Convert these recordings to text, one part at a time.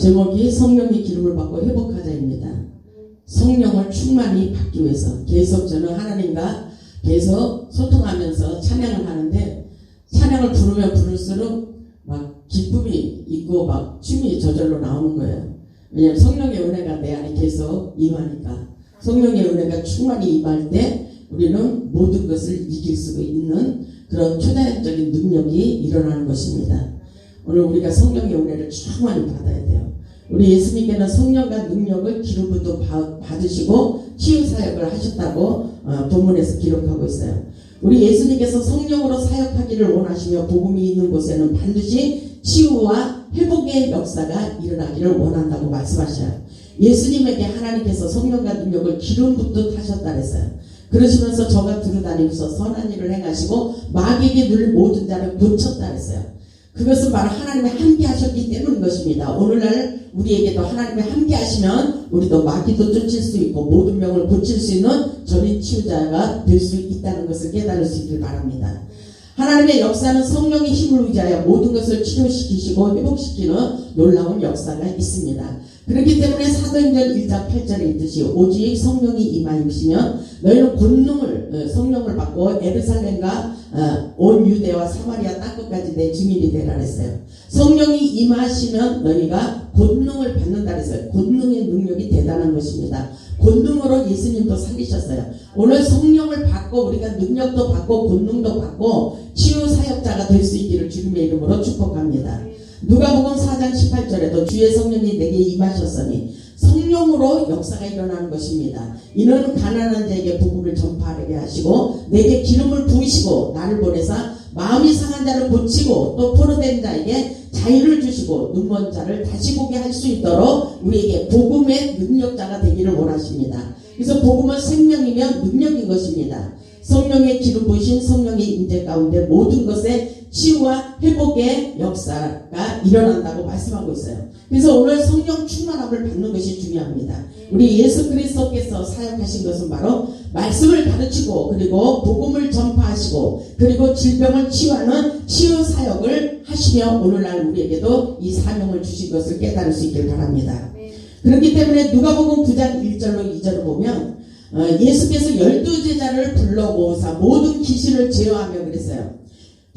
제목이 성령의 기름을 받고 회복하자입니다. 성령을 충만히 받기 위해서 계속 저는 하나님과 계속 소통하면서 찬양을 하는데, 찬양을 부르면 부를수록 막 기쁨이 있고 막 춤이 저절로 나오는 거예요. 왜냐하면 성령의 은혜가 내 안에 계속 임하니까. 성령의 은혜가 충만히 임할 때 우리는 모든 것을 이길 수 있는 그런 초자연적인 능력이 일어나는 것입니다. 오늘 우리가 성령의 은혜를 충만히 받아야 돼요. 우리 예수님께는 성령과 능력을 기름부터 받으시고 치유사역을 하셨다고 본문에서 기록하고 있어요. 우리 예수님께서 성령으로 사역하기를 원하시며 복음이 있는 곳에는 반드시 치유와 회복의 역사가 일어나기를 원한다고 말씀하셔요. 예수님에게 하나님께서 성령과 능력을 기름부터 타셨다 그랬어요. 그러시면서 저가 두루다니면서 선한 일을 행하시고 마귀에게 눌린 모든 자를 고쳤다 그랬어요. 그것은 바로 하나님이 함께 하셨기 때문인 것입니다. 오늘날 우리에게도 하나님이 함께 하시면 우리도 마귀도 쫓을 수 있고 모든 병을 고칠 수 있는 전인 치유자가 될 수 있다는 것을 깨달을 수 있길 바랍니다. 하나님의 역사는 성령의 힘을 의지하여 모든 것을 치료시키시고 회복시키는 놀라운 역사가 있습니다. 그렇기 때문에 사도행전 1장 8절에 있듯이 오직 성령이 임하시면 너희는 권능을 성령을 받고 예루살렘과 온 유대와 사마리아 땅끝까지 내 증인이 되라 그랬어요. 성령이 임하시면 너희가 권능을 받는다 그랬어요. 권능의 능력이 대단한 것입니다. 권능으로 예수님도 살리셨어요. 오늘 성령을 받고 우리가 능력도 받고 권능도 받고 치유 사역자가 될 수 있기를 주님의 이름으로 축복합니다. 누가복음 4장 18절에도 주의 성령이 내게 임하셨으니 성령으로 역사가 일어나는 것입니다. 이는 가난한 자에게 복음을 전파하게 하시고 내게 기름을 부으시고 나를 보내서 마음이 상한 자를 고치고 또 포로된 자에게 자유를 주시고 눈먼 자를 다시 보게 할 수 있도록 우리에게 복음의 능력자가 되기를 원하십니다. 그래서 복음은 생명이며 능력인 것입니다. 성령의 기름 부으신 성령의 임재 가운데 모든 것에 치유와 회복의 역사가 일어난다고 말씀하고 있어요. 그래서 오늘 성령 충만함을 받는 것이 중요합니다. 우리 예수 그리스도께서 사역하신 것은 바로 말씀을 가르치고 그리고 복음을 전파하시고 그리고 질병을 치유하는 치유 사역을 하시며 오늘날 우리에게도 이 사명을 주신 것을 깨달을 수 있길 바랍니다. 그렇기 때문에 누가복음 9장 1절로 2절을 보면 예수께서 12제자를 불러 모으사 모든 귀신을 제어하며 그랬어요.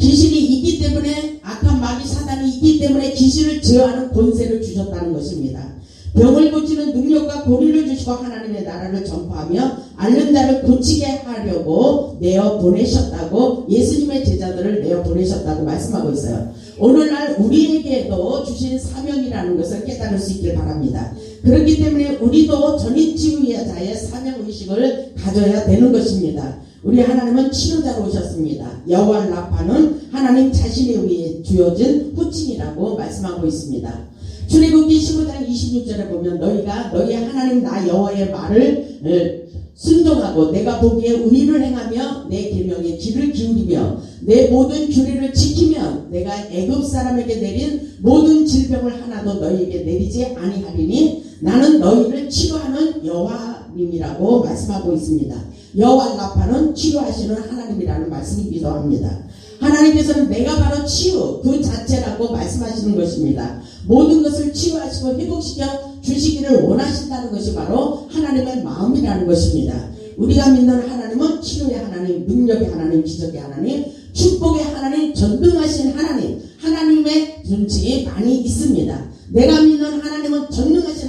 귀신이 있기 때문에 악한 마귀 사단이 있기 때문에 귀신을 제어하는 권세를 주셨다는 것입니다. 병을 고치는 능력과 권위를 주시고 하나님의 나라를 전파하며 앓는 자를 고치게 하려고 내어 보내셨다고 예수님의 제자들을 내어 보내셨다고 말씀하고 있어요. 오늘날 우리에게도 주신 사명이라는 것을 깨달을 수 있길 바랍니다. 그렇기 때문에 우리도 전인 치유자의 사명의식을 가져야 되는 것입니다. 우리 하나님은 치료자로 오셨습니다. 여호와 라파는 하나님 자신에 의해 주어진 호칭이라고 말씀하고 있습니다. 출애굽기 15장 26절에 보면 너희가 너희 하나님 나 여호와의 말을 순종하고 내가 보기에 의를 행하며 내 계명에 귀를 기울이며 내 모든 규례를 지키면 내가 애굽 사람에게 내린 모든 질병을 하나도 너희에게 내리지 아니하리니 나는 너희를 치료하는 여호와님이라고 말씀하고 있습니다. 여호와 라파는 치료하시는 하나님이라는 말씀이기도 합니다. 하나님께서는 내가 바로 치유 그 자체라고 말씀하시는 것입니다. 모든 것을 치유하시고 회복시켜 주시기를 원하신다는 것이 바로 하나님의 마음이라는 것입니다. 우리가 믿는 하나님은 치료의 하나님, 능력의 하나님, 기적의 하나님, 축복의 하나님, 전능하신 하나님, 하나님의 존칭이 많이 있습니다. 내가 믿는 하나님은 전능하신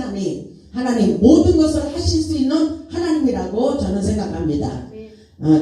하나님 모든 것을 하실 수 있는 하나님이라고 저는 생각합니다.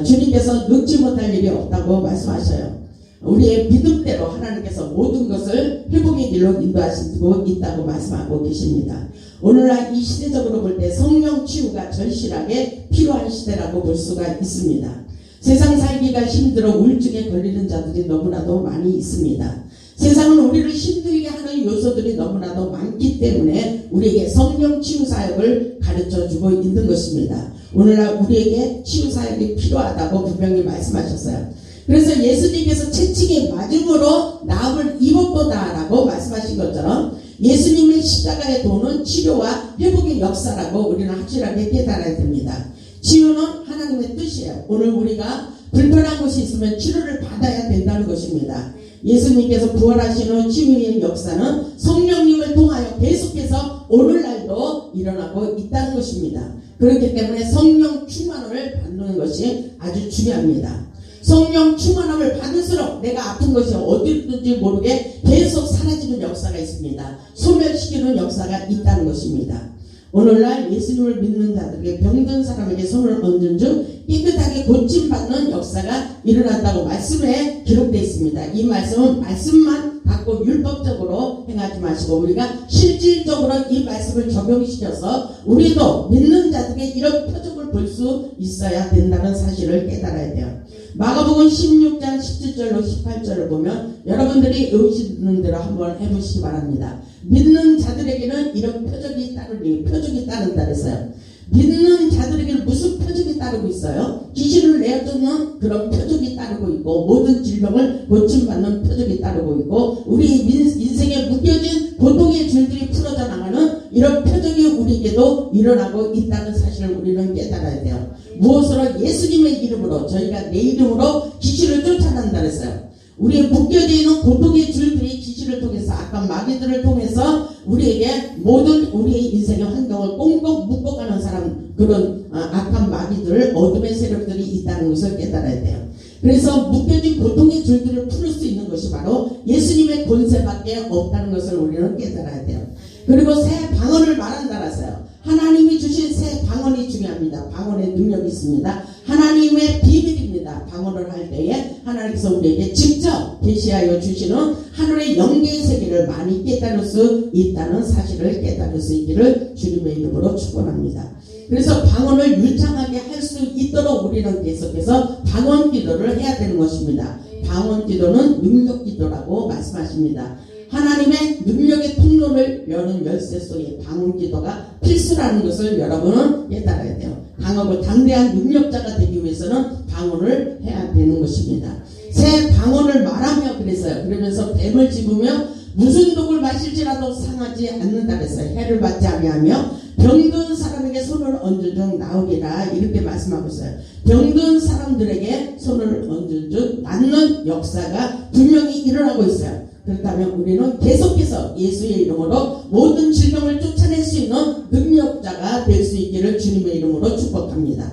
주님께서 늙지 못할 일이 없다고 말씀하셔요. 우리의 믿음대로 하나님께서 모든 것을 회복의 길로 인도하시고 있다고 말씀하고 계십니다. 오늘날 이 시대적으로 볼 때 성령 치유가 절실하게 필요한 시대라고 볼 수가 있습니다. 세상 살기가 힘들어 우울증에 걸리는 자들이 너무나도 많이 있습니다. 세상은 우리를 힘들게 하는 요소들이 너무나도 많기 때문에 우리에게 성령 치유 사역을 가르쳐주고 있는 것입니다. 오늘날 우리에게 치유 사역이 필요하다고 분명히 말씀하셨어요. 그래서 예수님께서 채찍에 맞음으로 나음을 입었도다라고 말씀하신 것처럼 예수님의 십자가의 도는 치료와 회복의 역사라고 우리는 확실하게 깨달아야 됩니다. 치유는 하나님의 뜻이에요. 오늘 우리가 불편한 것이 있으면 치료를 받아야 된다는 것입니다. 예수님께서 부활하시는 치유의 역사는 성령님을 통하여 계속해서 오늘날도 일어나고 있다는 것입니다. 그렇기 때문에 성령 충만을 받는 것이 아주 중요합니다. 성령 충만함을 받을수록 내가 아픈 것이 어디든지 모르게 계속 사라지는 역사가 있습니다. 소멸시키는 역사가 있다는 것입니다. 오늘날 예수님을 믿는 자들에게 병든 사람에게 손을 얹은 중 깨끗하게 고침받는 역사가 일어난다고 말씀에 기록되어 있습니다. 이 말씀은 말씀만 갖고 율법적으로 행하지 마시고 우리가 실질적으로 이 말씀을 적용시켜서 우리도 믿는 자들에게 이런 표적을 볼 수 있어야 된다는 사실을 깨달아야 돼요. 마가복음 16장 17절로 18절을 보면 여러분들이 의지는 대로 한번 해보시기 바랍니다. 믿는 자들에게는 이런 표적이 따른다 그랬어요. 믿는 자들에게는 무슨 표적이 따르고 있어요? 귀신을 내어쫓는 그런 표적이 따르고 있고 모든 질병을 고침받는 표적이 따르고 있고 우리 인생에 묶여진 고통의 줄들이 풀어져 나가는 이런 표적이 우리에게도 일어나고 있다는 사실을 우리는 깨달아야 돼요. 무엇으로? 예수님의 이름으로 저희가 내 이름으로 귀신을 쫓아낸다 그랬어요. 우리의 묶여져 있는 고통의 줄들이 귀신을 통해서 악한 마귀들을 통해서 우리에게 모든 우리의 인생의 환경을 꽁꽁 묶어가는 사람 그런 악한 마귀들 어둠의 세력들이 있다는 것을 깨달아야 돼요. 그래서 묶여진 고통의 줄들을 풀 수 있는 것이 바로 예수님의 권세밖에 없다는 것을 우리는 깨달아야 돼요. 그리고 새 방언을 말한다라서요. 하나님이 주신 새 방언이 중요합니다. 방언의 능력이 있습니다. 하나님의 비밀입니다. 방언을 할 때에 하나님께서 우리에게 직접 계시하여 주시는 하늘의 영계의 세계를 많이 깨달을 수 있다는 사실을 깨달을 수 있기를 주님의 이름으로 축원합니다. 그래서 방언을 유창하게 할 수 있도록 우리는 계속해서 방언 기도를 해야 되는 것입니다. 방언 기도는 능력 기도라고 말씀하십니다. 하나님의 능력의 통로를 여는 열쇠 속에 방언 기도가 필수라는 것을 여러분은 깨달아야 돼요. 강하고 담대한 능력자가 되기 위해서는 방언을 해야 되는 것입니다. 새 방언을 말하며 그랬어요. 그러면서 뱀을 집으며 무슨 독을 마실지라도 상하지 않는다 그랬어요. 해를 받지 아니하며 병든 사람에게 손을 얹은 중 나으리라 이렇게 말씀하고 있어요. 병든 사람들에게 손을 얹은 중 낫는 역사가 분명히 일어나고 있어요. 그렇다면 우리는 계속해서 예수의 이름으로 모든 질병을 쫓아낼 수 있는 능력자가 될 수 있기를 주님의 이름으로 축복합니다.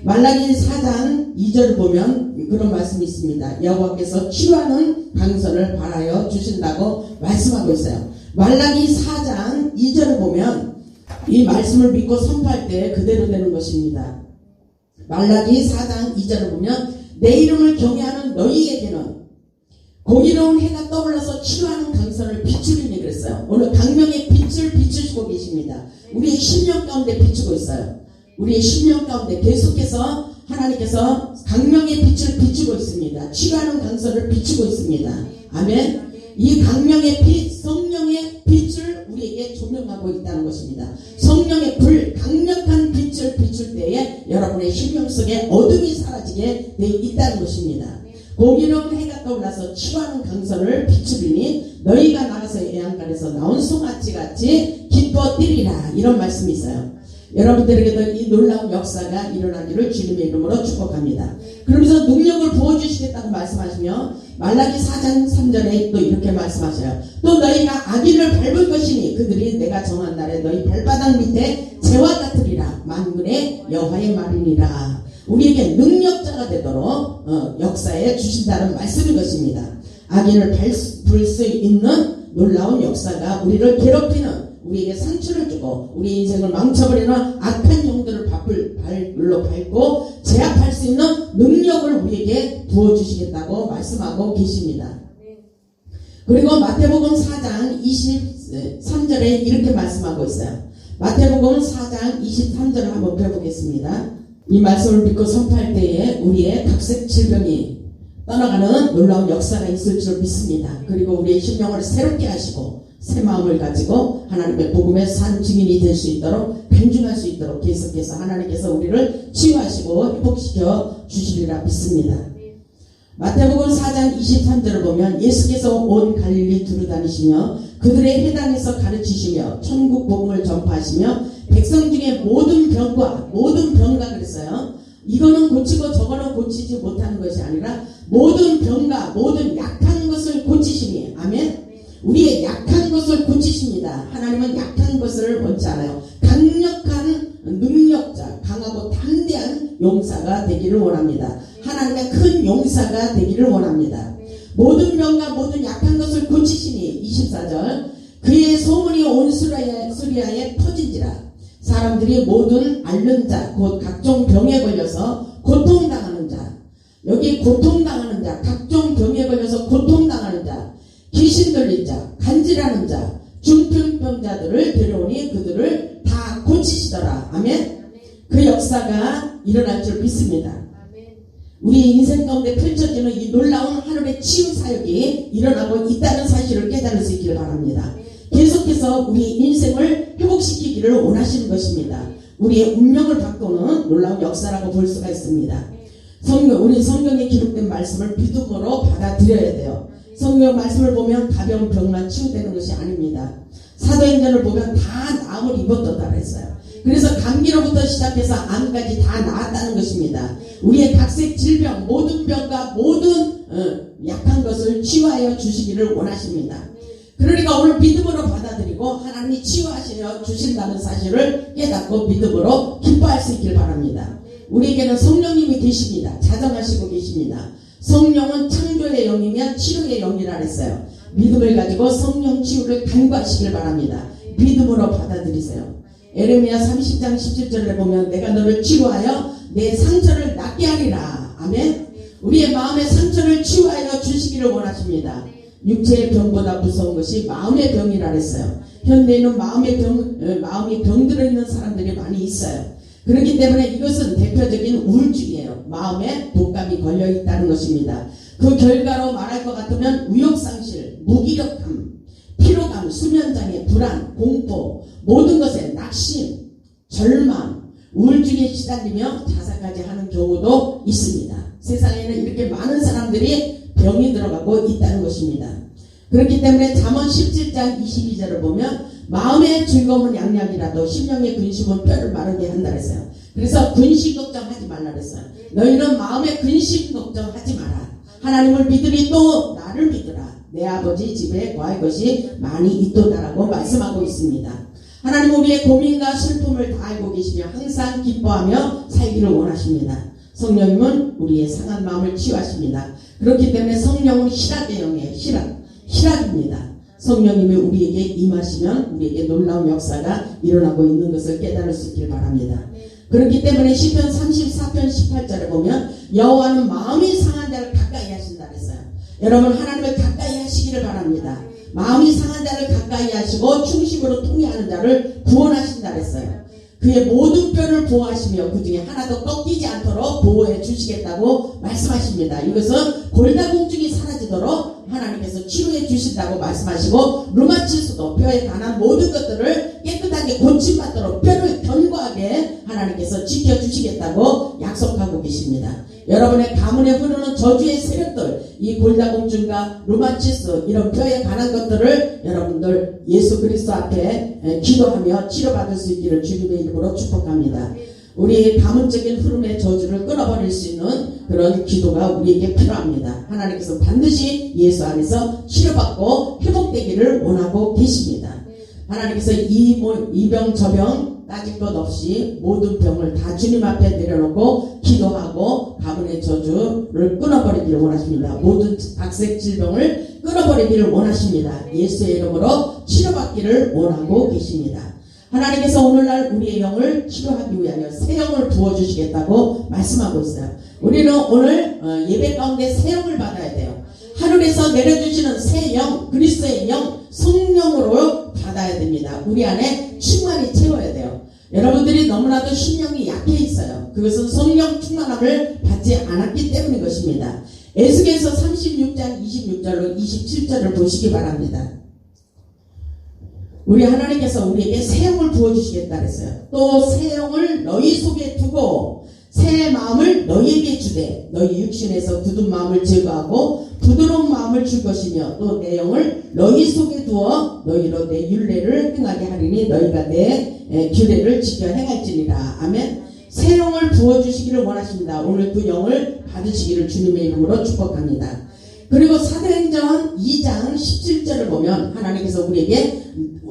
말라기 4장 2절을 보면 그런 말씀이 있습니다. 여호와께서 치유하는 강선을 발하여 주신다고 말씀하고 있어요. 말라기 4장 2절을 보면 이 말씀을 믿고 선포할 때 그대로 되는 것입니다. 말라기 4장 2절을 보면 내 이름을 경외하는 너희에게는 공의로운 해가 떠올라서 치유하는 강선을 비추리니 그랬어요. 오늘 강명의 빛을 비추시고 계십니다. 우리의 심령 가운데 비추고 있어요. 우리의 심령 가운데 계속해서 하나님께서 강명의 빛을 비추고 있습니다. 치유하는 강선을 비추고 있습니다. 아멘. 이 강명의 빛, 성령의 빛을 우리에게 조명하고 있다는 것입니다. 성령의 불, 강력한 빛을 비출 때에 여러분의 심령 속에 어둠이 사라지게 되어 있다는 것입니다. 공의로운 해가 떠올라서 치유하는 강선을 비추리니 너희가 나가서 애양간에서 나온 송아지같이 기뻐 뛰리라 이런 말씀이 있어요. 여러분들에게도 이 놀라운 역사가 일어나기를 주님의 이름으로 축복합니다. 그러면서 능력을 부어주시겠다고 말씀하시며 말라기 4장 3절에 또 이렇게 말씀하셔요. 또 너희가 악인을 밟을 것이니 그들이 내가 정한 날에 너희 발바닥 밑에 재와 같으리라 만군의 여호와의 말이니라. 우리에게 능력자가 되도록 역사에 주신다는 말씀인 것입니다. 악인을 밟을 수 있는 놀라운 역사가 우리를 괴롭히는 우리에게 상처를 주고 우리 인생을 망쳐버리는 악한 영들을 발로 밟고 제압할 수 있는 능력을 우리에게 부어주시겠다고 말씀하고 계십니다. 그리고 마태복음 4장 23절에 이렇게 말씀하고 있어요. 마태복음 4장 23절을 한번 펴보겠습니다. 이 말씀을 믿고 선포할 때에 우리의 각색 질병이 떠나가는 놀라운 역사가 있을 줄 믿습니다. 그리고 우리의 심령을 새롭게 하시고 새 마음을 가지고 하나님의 복음의 산 증인이 될 수 있도록 변증할 수 있도록 계속해서 하나님께서 우리를 치유하시고 회복시켜 주시리라 믿습니다. 마태복음 4장 23절을 보면 예수께서 온 갈릴리 두루다니시며 그들의 회당에서 가르치시며 천국 복음을 전파하시며 백성 중에 모든 병가 그랬어요. 이거는 고치고 저거는 고치지 못하는 것이 아니라 모든 병가 모든 약한 것을 고치시니 아멘. 우리의 약한 것을 고치십니다. 하나님은 약한 것을 원치 않아요. 강력한 능력자, 강하고 담대한 용사가 되기를 원합니다. 하나님의 큰 용사가 되기를 원합니다. 모든 병과 모든 약한 것을 고치시니 24절 그의 소문이 온 수리아에 터진지라. 사람들이 모든 앓는 자 곧 각종 병에 걸려서 고통당하는 자, 여기 고통당하는 자, 각종 병에 걸려서 고통당하는 자, 귀신 들린 자, 간질하는 자, 중풍병자들을 데려오니 그들을 다 고치시더라. 아멘. 그 역사가 일어날 줄 믿습니다. 우리 인생 가운데 펼쳐지는 이 놀라운 하늘의 치유 사역이 일어나고 있다는 사실을 깨달을 수 있기를 바랍니다. 계속해서 우리 인생을 회복시키기를 원하시는 것입니다. 우리의 운명을 바꾸는 놀라운 역사라고 볼 수가 있습니다. 우리 성경에 기록된 말씀을 믿음으로 받아들여야 돼요. 성경 말씀을 보면 가벼운 병만 치유되는 것이 아닙니다. 사도행전을 보면 다 나음을 입었다고 했어요. 그래서 감기로부터 시작해서 암까지 다 나았다는 것입니다. 우리의 각색 질병, 모든 병과 모든 약한 것을 치유하여 주시기를 원하십니다. 그러니까 오늘 믿음으로 받아들이고 하나님이 치유하시려 주신다는 사실을 깨닫고 믿음으로 기뻐할 수 있길 바랍니다. 우리에게는 성령님이 계십니다. 자정하시고 계십니다. 성령은 창조의 영이면 치료의 영이라 했어요. 믿음을 가지고 성령 치유를 간구하시길 바랍니다. 믿음으로 받아들이세요. 에레미야 30장 17절에 보면 내가 너를 치료하여 내 상처를 낫게 하리라. 아멘. 우리의 마음의 상처를 치유하여 주시기를 원하십니다. 육체의 병보다 무서운 것이 마음의 병이라 했어요. 현대에는 마음이 병들어 있는 사람들이 많이 있어요. 그렇기 때문에 이것은 대표적인 우울증이에요. 마음에 독감이 걸려 있다는 것입니다. 그 결과로 말할 것 같으면 의욕상실, 무기력함, 피로감, 수면장애, 불안, 공포, 모든 것에 낙심, 절망, 우울증에 시달리며 자살까지 하는 경우도 있습니다. 세상에는 이렇게 많은 사람들이 병이 들어가고 있다는 것입니다. 그렇기 때문에 잠언 17장 22절을 보면 마음의 즐거움은 양약이라도 심령의 근심은 뼈를 마르게 한다 그랬어요. 그래서 근심 걱정하지 말라 그랬어요. 너희는 마음의 근심 걱정하지 마라. 하나님을 믿으니 또 나를 믿으라. 내 아버지 집에 거할 것이 많이 있도다라고 말씀하고 있습니다. 하나님 우리의 고민과 슬픔을 다 알고 계시며 항상 기뻐하며 살기를 원하십니다. 성령님은 우리의 상한 마음을 치유하십니다. 그렇기 때문에 성령은 희락의 영의 희락입니다. 성령님이 우리에게 임하시면 우리에게 놀라운 역사가 일어나고 있는 것을 깨달을 수 있길 바랍니다. 그렇기 때문에 시편 34편 18절에 보면 여호와는 마음이 상한 자를 가까이 하신다 그랬어요. 여러분 하나님을 가까이 하시기를 바랍니다. 마음이 상한 자를 가까이 하시고 충심으로 통회하는 자를 구원하신다 그랬어요. 그의 모든 뼈를 보호하시며 그 중에 하나도 꺾이지 않도록 보호해 주시겠다고 말씀하십니다. 이것은 골다공증이 사라지도록 하나님께서 치료해 주신다고 말씀하시고 루마티스도 뼈에 관한 모든 것들을 깨끗하게 고침받도록 뼈를 견고하게 하나님께서 지켜주시겠다고 약속하고 계십니다. 여러분의 가문에 흐르는 저주의 세력들, 이 골다공증과 루마티스 이런 뼈에 관한 것들을 여러분들 예수 그리스도 앞에 기도하며 치료받을 수 있기를 주님의 이름으로 축복합니다. 우리 가문적인 흐름의 저주를 끊어버릴 수 있는 그런 기도가 우리에게 필요합니다. 하나님께서 반드시 예수 안에서 치료받고 회복되기를 원하고 계십니다. 하나님께서 이 병 저 병 따질 것 없이 모든 병을 다 주님 앞에 내려놓고 기도하고 가문의 저주를 끊어버리기를 원하십니다. 모든 각색 질병을 끊어버리기를 원하십니다. 예수의 이름으로 치료받기를 원하고 계십니다. 하나님께서 오늘날 우리의 영을 치료하기 위하여 새 영을 부어주시겠다고 말씀하고 있어요. 우리는 오늘 예배 가운데 새 영을 받아야 돼요. 하늘에서 내려주시는 새 영, 그리스도의 영, 성령으로 받아야 됩니다. 우리 안에 충만히 채워야 돼요. 여러분들이 너무나도 심령이 약해 있어요. 그것은 성령 충만함을 받지 않았기 때문인 것입니다. 에스겔서 36장 26절로 27절을 보시기 바랍니다. 우리 하나님께서 우리에게 새 영을 부어주시겠다 그랬어요. 또 새 영을 너희 속에 두고 새 마음을 너희에게 주되 너희 육신에서 굳은 마음을 제거하고 부드러운 마음을 줄 것이며 또 내 영을 너희 속에 두어 너희로 내 율례를 행하게 하리니 너희가 내 규례를 지켜 행할지니라. 아멘. 새 영을 부어주시기를 원하십니다. 오늘 그 영을 받으시기를 주님의 이름으로 축복합니다. 그리고 사도행전 2장 17절을 보면 하나님께서 우리에게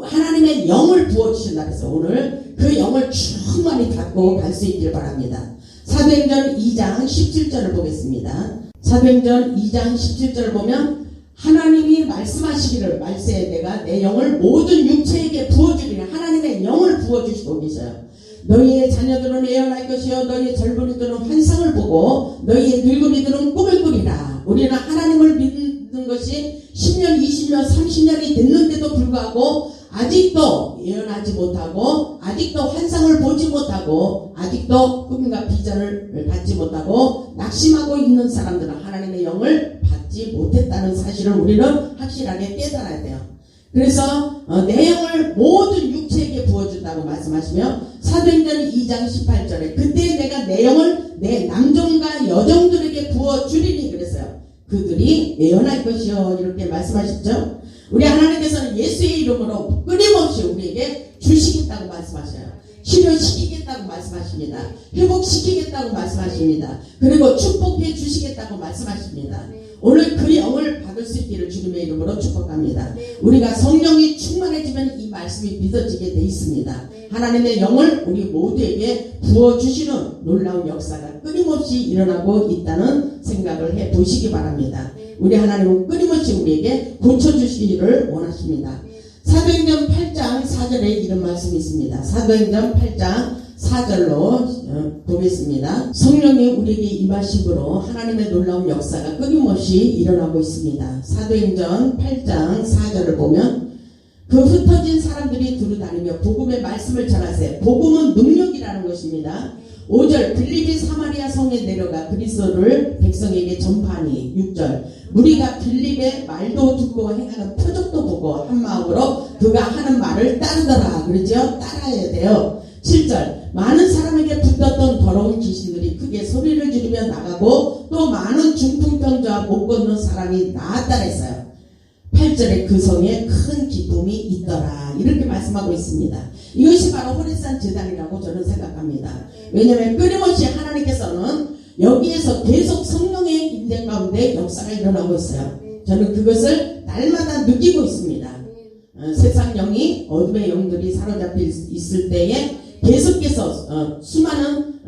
하나님의 영을 부어주신다 그래서 오늘 그 영을 충만히 갖고 갈 수 있기를 바랍니다. 사도행전 2장 17절을 보겠습니다. 사도행전 2장 17절을 보면 하나님이 말씀하시기를 말세에 내가 내 영을 모든 육체에게 부어주리라. 하나님의 영을 부어주시고 계셔요. 너희의 자녀들은 예언할 것이요 너희의 젊은이들은 환상을 보고 너희의 늙은이들은 꿈을 꾸리라. 우리는 하나님을 믿는 것이 10년, 20년, 30년이 됐는데도 불구하고 아직도 예언하지 못하고 아직도 환상을 보지 못하고 아직도 꿈과 비전을 갖지 못하고 낙심하고 있는 사람들은 하나님의 영을 받지 못했다는 사실을 우리는 확실하게 깨달아야 돼요. 그래서 내 영을 모든 육체에게 부어준다고 말씀하시며 사도행전 2장 18절에 그때 내가 내 영을 내 남종과 여종들에게 부어주리니 그랬어요. 그들이 예언할 것이요 이렇게 말씀하셨죠. 우리 하나님께서는 예수의 이름으로 끊임없이 우리에게 주시겠다고 말씀하셔요. 치료시키겠다고 말씀하십니다. 회복시키겠다고 말씀하십니다. 그리고 축복해 주시겠다고 말씀하십니다. 오늘 그 영을 받을 수 있기를 주님의 이름으로 축복합니다. 우리가 성령이 충만해지면 이 말씀이 믿어지게 돼 있습니다. 하나님의 영을 우리 모두에게 부어주시는 놀라운 역사가 끊임없이 일어나고 있다는 생각을 해보시기 바랍니다. 우리 하나님은 끊임없이 우리에게 고쳐주시기를 원하십니다. 사도행전 8장 4절에 이런 말씀이 있습니다. 사도행전 8장 4절로 보겠습니다. 성령이 우리에게 임하심으로 하나님의 놀라운 역사가 끊임없이 일어나고 있습니다. 사도행전 8장 4절을 보면 그 흩어진 사람들이 두루다니며 복음의 말씀을 전하세. 복음은 능력이라는 것입니다. 5절 빌립이 사마리아 성에 내려가 그리스도를 백성에게 전파하니 6절 무리가 빌립의 말도 듣고 행하는 표적도 보고 한 마음으로 그가 하는 말을 따르더라. 그렇죠? 따라야 돼요. 7절 많은 사람에게 붙었던 더러운 귀신들이 크게 소리를 지르며 나가고 또 많은 중풍병자와 못 걷는 사람이 나았다 했어요. 8절에 그 성에 큰 기쁨이 있더라. 이렇게 말씀하고 있습니다. 이것이 바로 호레산 제단이라고 저는 생각합니다. 왜냐하면 끊임없이 하나님께서는 여기에서 계속 성령의 인대 가운데 역사가 일어나고 있어요. 저는 그것을 날마다 느끼고 있습니다. 세상 영이 어둠의 영들이 사로잡혀 있을 때에 계속해서 수많은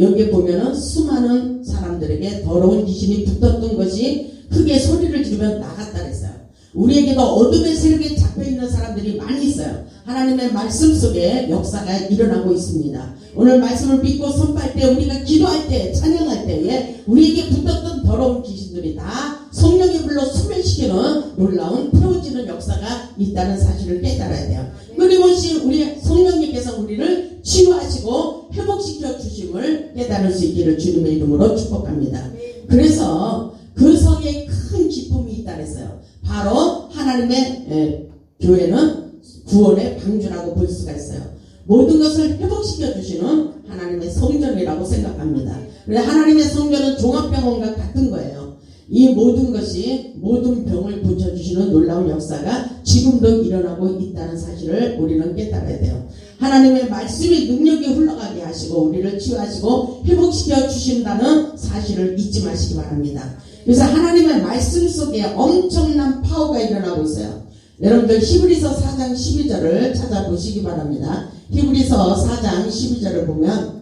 여기에 보면은 수많은 사람들에게 더러운 귀신이 붙었던 것이 크게 소리를 지르며 나갔다 그랬어요. 우리에게도 어둠의 세력에 잡혀있는 사람들이 많이 있어요. 하나님의 말씀 속에 역사가 일어나고 있습니다. 오늘 말씀을 믿고 선포할 때 우리가 기도할 때 찬양할 때에 우리에게 붙었던 더러운 귀신들이 다 성령의 불로 소멸시키는 놀라운 태워지는 역사가 있다는 사실을 깨달아야 돼요. 끊임없이 우리 성령님께서 우리를 치유하시고 회복시켜 주심을 깨달을 수 있기를 주님의 이름으로 축복합니다. 그래서 그 성에 큰 기쁨이 있다 그랬어요. 바로 하나님의 교회는 구원의 방주라고 볼 수가 있어요. 모든 것을 회복시켜 주시는 하나님의 성전이라고 생각합니다. 그래서 하나님의 성전은 종합병원과 같은 거예요. 이 모든 것이 모든 병을 고쳐주시는 놀라운 역사가 지금도 일어나고 있다는 사실을 우리는 깨달아야 돼요. 하나님의 말씀이 능력이 흘러가게 하시고 우리를 치유하시고 회복시켜 주신다는 사실을 잊지 마시기 바랍니다. 그래서 하나님의 말씀 속에 엄청난 파워가 일어나고 있어요. 여러분들 히브리서 4장 12절을 찾아보시기 바랍니다. 히브리서 4장 12절을 보면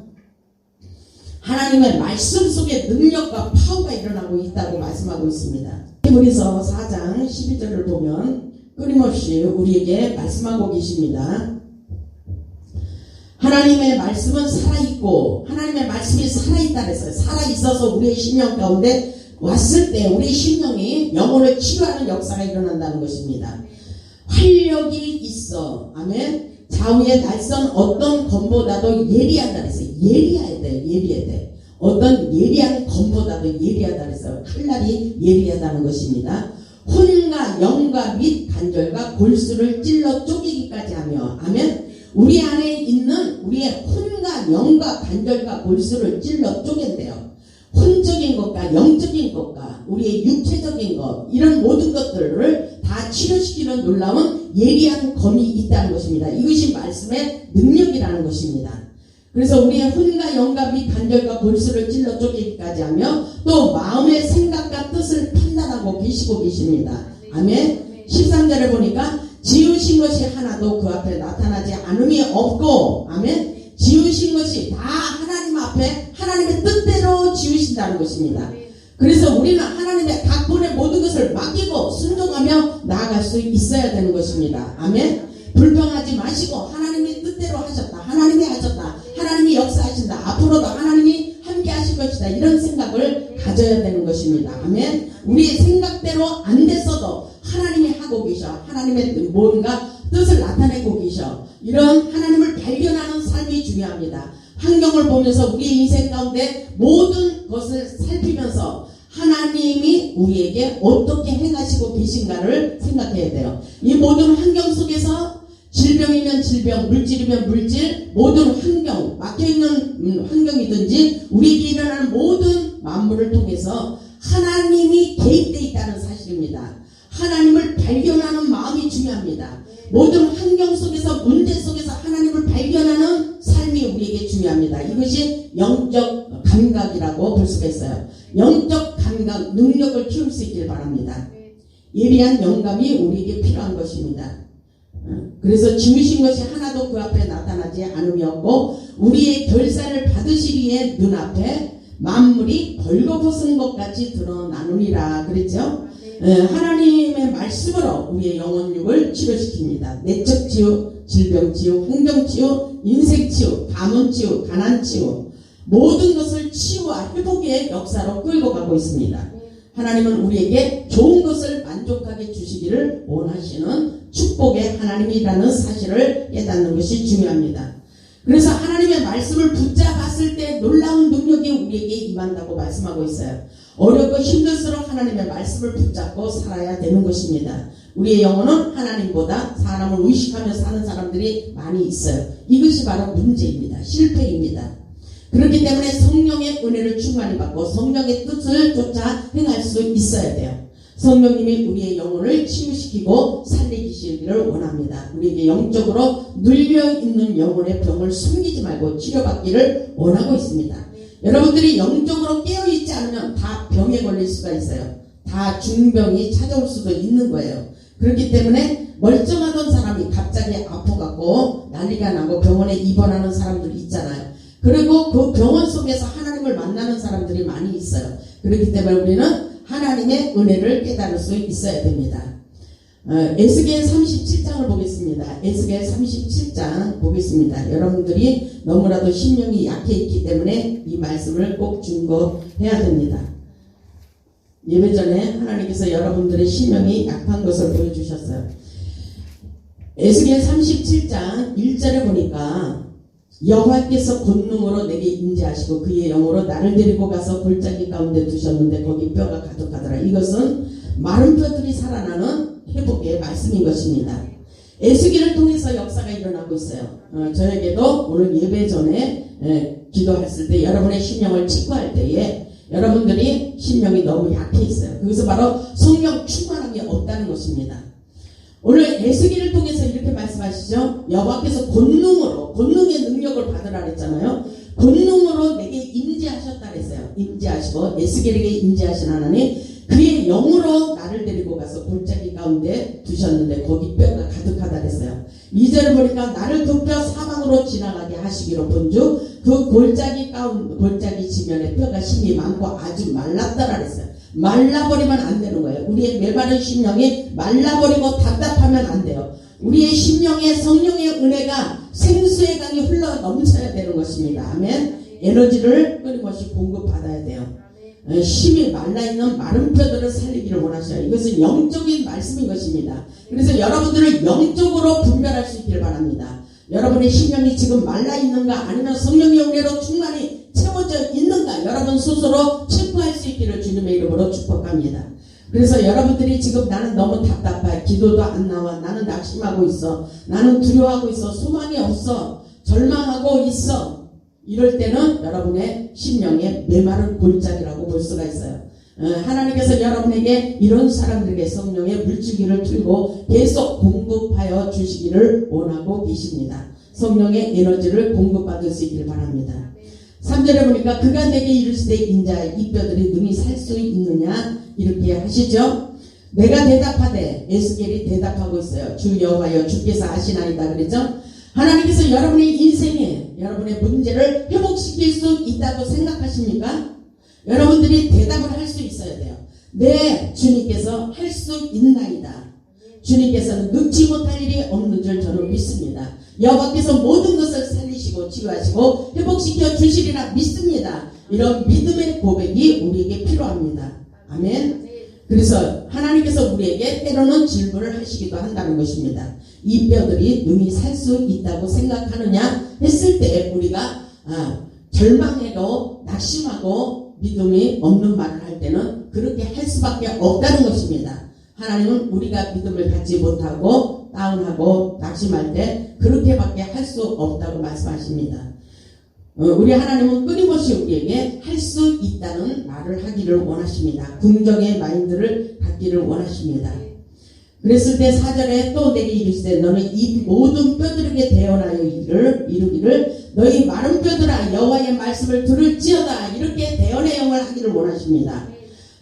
하나님의 말씀 속에 능력과 파워가 일어나고 있다고 말씀하고 있습니다. 히브리서 4장 12절을 보면 끊임없이 우리에게 말씀하고 계십니다. 하나님의 말씀은 살아있고 하나님의 말씀이 살아있다 그랬어요. 살아있어서 우리의 심령 가운데 왔을 때 우리 심령이 영혼을 치유하는 역사가 일어난다는 것입니다. 활력이 있어. 아멘. 좌우의 날선 어떤 검보다도 예리하다 그랬어요. 예리해야 돼요. 예리해야 돼. 어떤 예리한 검보다도 예리하다 그랬어요. 칼날이 예리하다는 것입니다. 혼과 영과 및 관절과 골수를 찔러 쪼개기까지 하며 아멘. 우리 안에 있는 우리의 혼과 영과 관절과 골수를 찔러 쪼갠대요. 혼적인 것과 영적인 것과 우리의 육체적인 것 이런 모든 것들을 다 치료시키는 놀라운 예리한 검이 있다는 것입니다. 이것이 말씀의 능력이라는 것입니다. 그래서 우리의 혼과 영감이 관절과 골수를 찔러 쪼개기까지 하며 또 마음의 생각과 뜻을 판단하고 계시고 계십니다. 아멘. 13절에 보니까 지으신 것이 하나도 그 앞에 나타나지 않음이 없고, 아멘. 지으신 것이 다 하나님 앞에 하나님의 뜻대로 지으신다는 것입니다. 그래서 우리는 하나님의 각본의 모든 것을 맡기고 순종하며 나아갈 수 있어야 되는 것입니다. 아멘. 불평하지 마시고 하나님의 뜻대로 하셨다, 하나님이 하셨다, 하나님이 역사하신다, 앞으로도 하나님이 함께 하실 것이다, 이런 생각을 가져야 되는 것입니다. 아멘. 우리의 생각대로 안 됐어도 하나님이 하고 계셔, 하나님의 뭔가 뜻을 나타내고 계셔, 이런 하나님을 발견하는 삶이 중요합니다. 환경을 보면서 우리의 인생 가운데 모든 것을 살피면서 하나님이 우리에게 어떻게 행하시고 계신가를 생각해야 돼요. 이 모든 환경 속에서 질병이면 질병, 물질이면 물질, 모든 환경, 막혀있는 환경이든지 우리에게 일어나는 모든 만물을 통해서 하나님이 개입되어 있다는 사실입니다. 하나님을 발견하는 마음이 중요합니다. 모든 환경 속에서, 문제 속에서 하나님을 발견하는 삶이 우리에게 중요합니다. 이것이 영적 감각이라고 볼 수가 있어요. 영적 감각, 능력을 키울 수 있길 바랍니다. 예리한 영감이 우리에게 필요한 것입니다. 그래서 지으신 것이 하나도 그 앞에 나타나지 않음이 없고 우리의 결사를 받으시기에 눈앞에 만물이 벌거벗은 것 같이 드러나느니라 그랬죠. 하나님의 말씀으로 우리의 영혼육을 치료시킵니다. 내적 치유, 질병 치유, 환경 치유, 인생 치유, 가문 치유, 가난 치유, 모든 것을 치유와 회복의 역사로 끌고 가고 있습니다. 하나님은 우리에게 좋은 것을 만족하게 주시기를 원하시는 축복의 하나님이라는 사실을 깨닫는 것이 중요합니다. 그래서 하나님의 말씀을 붙잡았을 때 놀라운 능력이 우리에게 임한다고 말씀하고 있어요. 어렵고 힘들수록 하나님의 말씀을 붙잡고 살아야 되는 것입니다. 우리의 영혼은 하나님보다 사람을 의식하며 사는 사람들이 많이 있어요. 이것이 바로 문제입니다. 실패입니다. 그렇기 때문에 성령의 은혜를 충만히 받고 성령의 뜻을 쫓아 행할 수 있어야 돼요. 성령님이 우리의 영혼을 치유시키고 살리시기를 원합니다. 우리에게 영적으로 눌려있는 영혼의 병을 숨기지 말고 치료받기를 원하고 있습니다. 여러분들이 영적으로 깨어있지 않으면 다 병에 걸릴 수가 있어요. 다 중병이 찾아올 수도 있는 거예요. 그렇기 때문에 멀쩡하던 사람이 갑자기 아파갖고 난리가 나고 병원에 입원하는 사람들이 있잖아요. 그리고 그 병원 속에서 하나님을 만나는 사람들이 많이 있어요. 그렇기 때문에 우리는 하나님의 은혜를 깨달을 수 있어야 됩니다. 에스겔 37장을 보겠습니다. 에스겔 37장 보겠습니다. 여러분들이 너무나도 심령이 약해 있기 때문에 이 말씀을 꼭 준거해야 됩니다. 예배 전에 하나님께서 여러분들의 심령이 약한 것을 보여주셨어요. 에스겔 37장 1절에 보니까 여호와께서 권능으로 내게 임재하시고 그의 영으로 나를 데리고 가서 골짜기 가운데 두셨는데 거기 뼈가 가득하더라. 이것은 마른 뼈들이 살아나는 회복의 말씀인 것입니다. 에스겔을 통해서 역사가 일어나고 있어요. 저에게도 오늘 예배 전에 기도했을 때 여러분의 심령을 치유할 때에 여러분들이 심령이 너무 약해 있어요. 그래서 바로 성령 충만함이 없다는 것입니다. 오늘 에스겔을 통해서 이렇게 말씀하시죠. 여호와께서 권능의 능력을 받으라 그랬잖아요. 권능으로 내게 임재하셨다 그랬어요. 임재하시고 에스겔에게 임재하신 하나님 그의 영으로 나를 데리고 가서 골짜기 가운데 두셨는데 거기 뼈가 가득하다 그랬어요. 2절을 보니까 나를 덮여 사방으로 지나가게 하시기로 본즉 그 골짜기 지면에 뼈가 심이 많고 아주 말랐더라 그랬어요. 말라버리면 안 되는 거예요. 우리의 메마른 심령이 말라버리고 답답하면 안 돼요. 우리의 심령에 성령의 은혜가 생수의 강이 흘러 넘쳐야 되는 것입니다. 아멘. 에너지를 끊임없이 공급받아야 돼요. 심이 말라있는 마른 뼈들을 살리기를 원하셔요. 이것은 영적인 말씀인 것입니다. 그래서 여러분들을 영적으로 분별할 수 있기를 바랍니다. 여러분의 심령이 지금 말라있는가 아니면 성령의 은혜로 충만히 채워져 있는가 여러분 스스로 체크할 수 있기를 주님의 이름으로 축복합니다. 그래서 여러분들이 지금 나는 너무 답답해, 기도도 안 나와, 나는 낙심하고 있어, 나는 두려워하고 있어, 소망이 없어, 절망하고 있어, 이럴 때는 여러분의 심령의 메마른 골짜기라고 볼 수가 있어요. 하나님께서 여러분에게 이런 사람들에게 성령의 물줄기를 틀고 계속 공급하여 주시기를 원하고 계십니다. 성령의 에너지를 공급받을 수 있기를 바랍니다. 3절에 보니까 그가 내게 이르시되 인자 이 뼈들이 능히 살 수 있느냐 이렇게 하시죠. 내가 대답하되 에스겔이 대답하고 있어요. 주 여호와여 주께서 아시나이다 그랬죠. 하나님께서 여러분의 인생에 여러분의 문제를 회복시킬 수 있다고 생각하십니까? 여러분들이 대답을 할 수 있어야 돼요. 네, 주님께서 할 수 있나이다. 주님께서는 능치 못할 일이 없는 줄 저는 믿습니다. 여호와께서 모든 것을 살리시고 치유하시고 회복시켜 주시리라 믿습니다. 이런 믿음의 고백이 우리에게 필요합니다. 아멘. 그래서 하나님께서 우리에게 때로는 질문을 하시기도 한다는 것입니다. 이 뼈들이 능히 살 수 있다고 생각하느냐 했을 때 우리가 절망해도 낙심하고 믿음이 없는 말을 할 때는 그렇게 할 수밖에 없다는 것입니다. 하나님은 우리가 믿음을 갖지 못하고 다운하고 낙심할 때 그렇게밖에 할 수 없다고 말씀하십니다. 우리 하나님은 끊임없이 우리에게 할 수 있다는 말을 하기를 원하십니다. 긍정의 마인드를 갖기를 원하십니다. 그랬을 때 4절에 또 내게 이르시되 너는 이 모든 뼈들에게 대언하여 이르기를 너희 마른 뼈들아 여호와의 말씀을 들을지어다 이렇게 대언의 영을 하기를 원하십니다.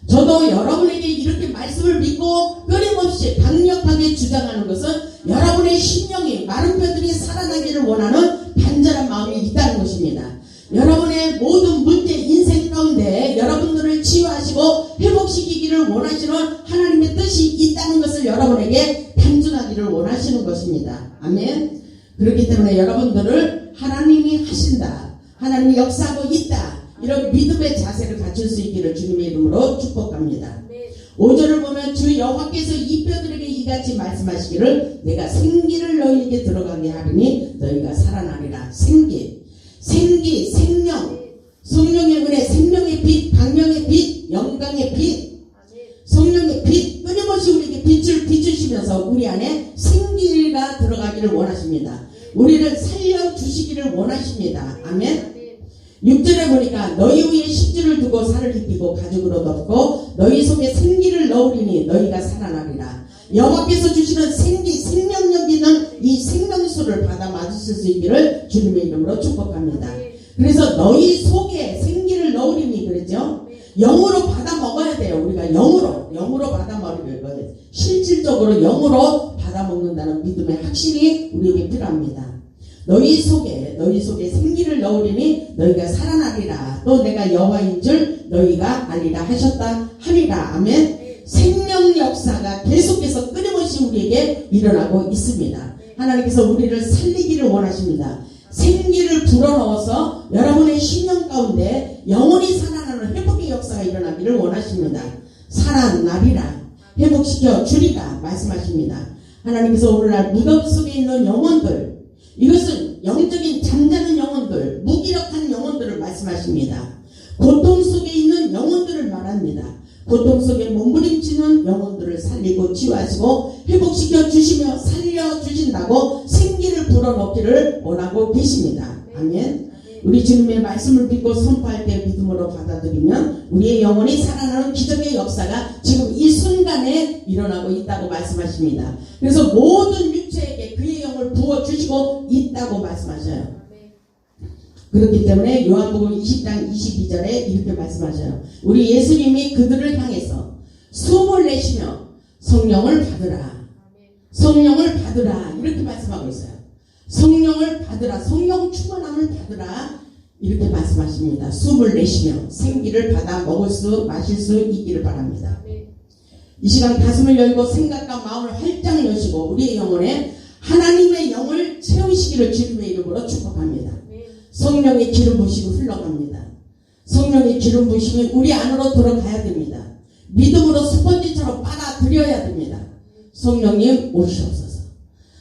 저도 여러분에게 이렇게 말씀을 믿고 끊임없이 강력하게 주장하는 것은 여러분의 심령이 마른 뼈들이 살아나기를 원하는 간절한 마음이 있다는 것입니다. 여러분의 모든 문제 인생 가운데 여러분들을 치유하시고 회복시키기를 원하시는 하나님의 뜻이 있다는 것을 여러분에게 단순하기를 원하시는 것입니다. 아멘. 그렇기 때문에 여러분들을 하나님이 하신다, 하나님이 역사하고 있다, 이런 믿음의 자세를 갖출 수 있기를 주님의 이름으로 축복합니다. 5절을 보면 주 여호와께서 이 뼈들에게 이같이 말씀하시기를 내가 생기를 너희에게 들어가게 하리니 너희가 살아나리라. 생기, 생명, 성령의 은혜, 생명의 빛, 방명의 빛, 영광의 빛, 성령의 빛, 끊임없이 우리에게 빛을 비추시면서 우리 안에 생기가 들어가기를 원하십니다. 우리를 살려주시기를 원하십니다. 아멘. 6절에 보니까 너희 위에 십주를 두고 살을 입히고 가죽으로 덮고 너희 속에 생기를 넣으리니 너희가 살아나리라. 여호와께서 주시는 생기, 생명력 있는 이 생명수를 받아 맞으실 수 있기를 주님의 이름으로 축복합니다. 그래서 너희 속에 생기를 넣으리니 그랬죠. 영으로 받아 먹어야 돼요. 우리가 영으로 받아 먹어야 돼요. 실질적으로 영으로 받아 먹는다는 믿음의 확신이 우리에게 필요합니다. 너희 속에 생기를 넣으리니 너희가 살아나리라. 또 내가 여호와인 줄 너희가 알리라 하셨다 하리라. 아멘. 생명 역사가 계속해서 끊임없이 우리에게 일어나고 있습니다. 하나님께서 우리를 살리기를 원하십니다. 생기를 불어넣어서 여러분의 심령 가운데 영원히 살아나는 회복의 역사가 일어나기를 원하십니다. 살아나리라, 회복시켜 주리라 말씀하십니다. 하나님께서 오늘날 무덤 속에 있는 영혼들, 이것은 영적인 잠자는 영혼들, 무기력한 영혼들을 말씀하십니다. 고통 속에 있는 영혼들을 말합니다. 고통 속에 몸부림치는 영혼들을 살리고 치유하시고 회복시켜 주시며 살려주신다고 생기를 불어넣기를 원하고 계십니다. 아멘. 우리 주님의 말씀을 믿고 선포할 때 믿음으로 받아들이면 우리의 영혼이 살아나는 기적의 역사가 지금 이 순간에 일어나고 있다고 말씀하십니다. 그래서 모든 육체에게 그의 영을 부어주시고 있다고 말씀하셔요. 그렇기 때문에 요한복음 20장 22절에 이렇게 말씀하셔요. 우리 예수님이 그들을 향해서 숨을 내쉬며 성령을 받으라, 성령을 받으라 이렇게 말씀하고 있어요. 성령을 받으라, 성령 충만함을 받으라 이렇게 말씀하십니다. 숨을 내쉬며 생기를 받아 먹을 수 마실 수 있기를 바랍니다. 이 시간 가슴을 열고 생각과 마음을 활짝 여시고 우리의 영혼에 하나님의 영을 채우시기를 주님의 이름으로 축복합니다. 성령의 기름 부심이 흘러갑니다. 성령의 기름 부심이 우리 안으로 들어가야 됩니다. 믿음으로 스펀지처럼 빨아들여야 됩니다. 성령님 오시옵소서,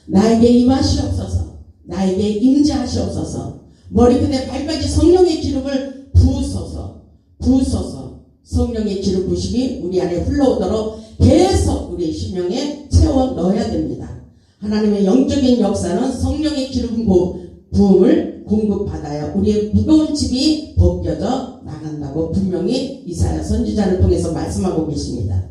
나에게 임하시옵소서, 나에게 임재하시옵소서, 머리끝에 발까지 성령의 기름을 부으소서. 성령의 기름 부심이 우리 안에 흘러오도록 계속 우리의 심령에 채워 넣어야 됩니다. 하나님의 영적인 역사는 성령의 기름 부음을 공급받아야 우리의 무거운 짐이 벗겨져 나간다고 분명히 이사야 선지자를 통해서 말씀하고 계십니다.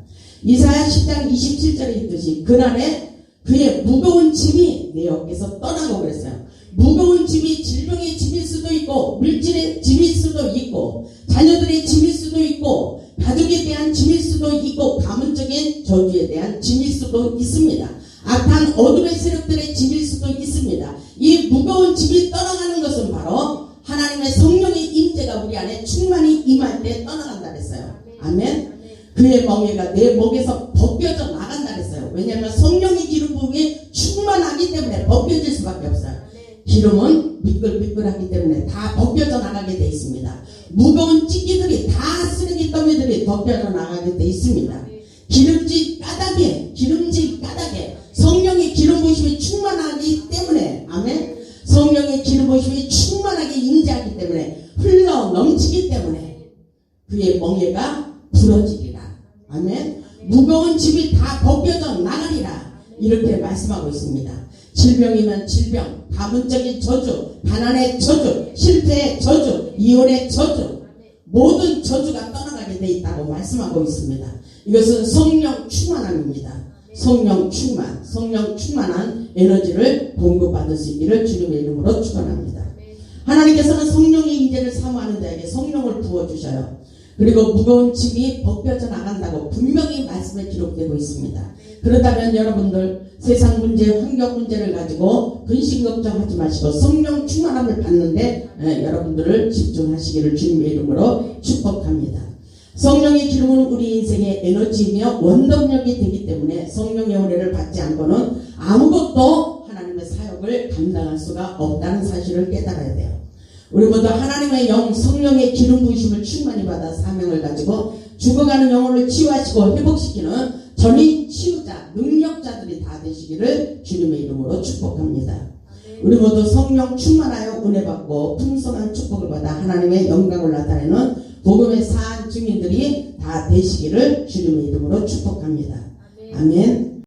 이사야 10장 27절에 있듯이 그날에 그의 무거운 짐이 내 어깨에서 떠나고 그랬어요. 무거운 집이 질병의 집일 수도 있고 물질의 집일 수도 있고 자녀들의 집일 수도 있고 가족에 대한 짐일 수도 있고 가문적인 저주에 대한 짐일 수도 있습니다. 악한 어둠의 세력들의 짐일 수도 있습니다. 이 무거운 짐이 떠나가는 것은 바로 하나님의 성령의 임재가 우리 안에 충만히 임할 때 떠나간다 그랬어요. 아멘. 그의 멍에가 내 목에서 벗겨져 나간다 그랬어요. 왜냐하면 성령의 기름 부음이 충만하기 때문에 벗겨질 수밖에 없어요. 기름은 미끌미끌하기 때문에 다 벗겨져 나가게 돼 있습니다. 무거운 찌기들이 다 쓰레기 더미들이 벗겨져 나가게 돼 있습니다. 기름진 까닭에 성령의 기름 부으심이 충만하기 때문에 아멘. 성령의 기름 부으심이 충만하게 임재하기 때문에 흘러 넘치기 때문에 그의 멍에가 부러지리라. 아멘. 무거운 짐이 다 벗겨져 나가리라. 이렇게 말씀하고 있습니다. 질병이면 질병, 가문적인 저주, 가난의 저주, 실패의 저주, 이혼의 저주, 모든 저주가 떠나가게 돼 있다고 말씀하고 있습니다. 이것은 성령 충만함입니다. 성령 충만한 에너지를 공급받을 수 있기를 주님의 이름으로 축원합니다. 하나님께서는 성령의 임재를 사모하는 자에게 성령을 부어주셔요. 그리고 무거운 짐이 벗겨져 나간다고 분명히 말씀에 기록되고 있습니다. 그렇다면 여러분들 세상 문제, 환경 문제를 가지고 근심 걱정하지 마시고 성령 충만함을 받는데 여러분들을 집중하시기를 주님의 이름으로 축복합니다. 성령의 기름은 우리 인생의 에너지이며 원동력이 되기 때문에 성령의 은혜를 받지 않고는 아무것도 하나님의 사역을 감당할 수가 없다는 사실을 깨달아야 돼요. 우리 모두 하나님의 영 성령의 기름 부으심을 충만히 받아 사명을 가지고 죽어가는 영혼을 치유하시고 회복시키는 전인 치유자 능력자들이 다 되시기를 주님의 이름으로 축복합니다. 우리 모두 성령 충만하여 은혜 받고 풍성한 축복을 받아 하나님의 영광을 나타내는 복음의 사한 증인들이 다 되시기를 주님의 이름으로 축복합니다. 아멘.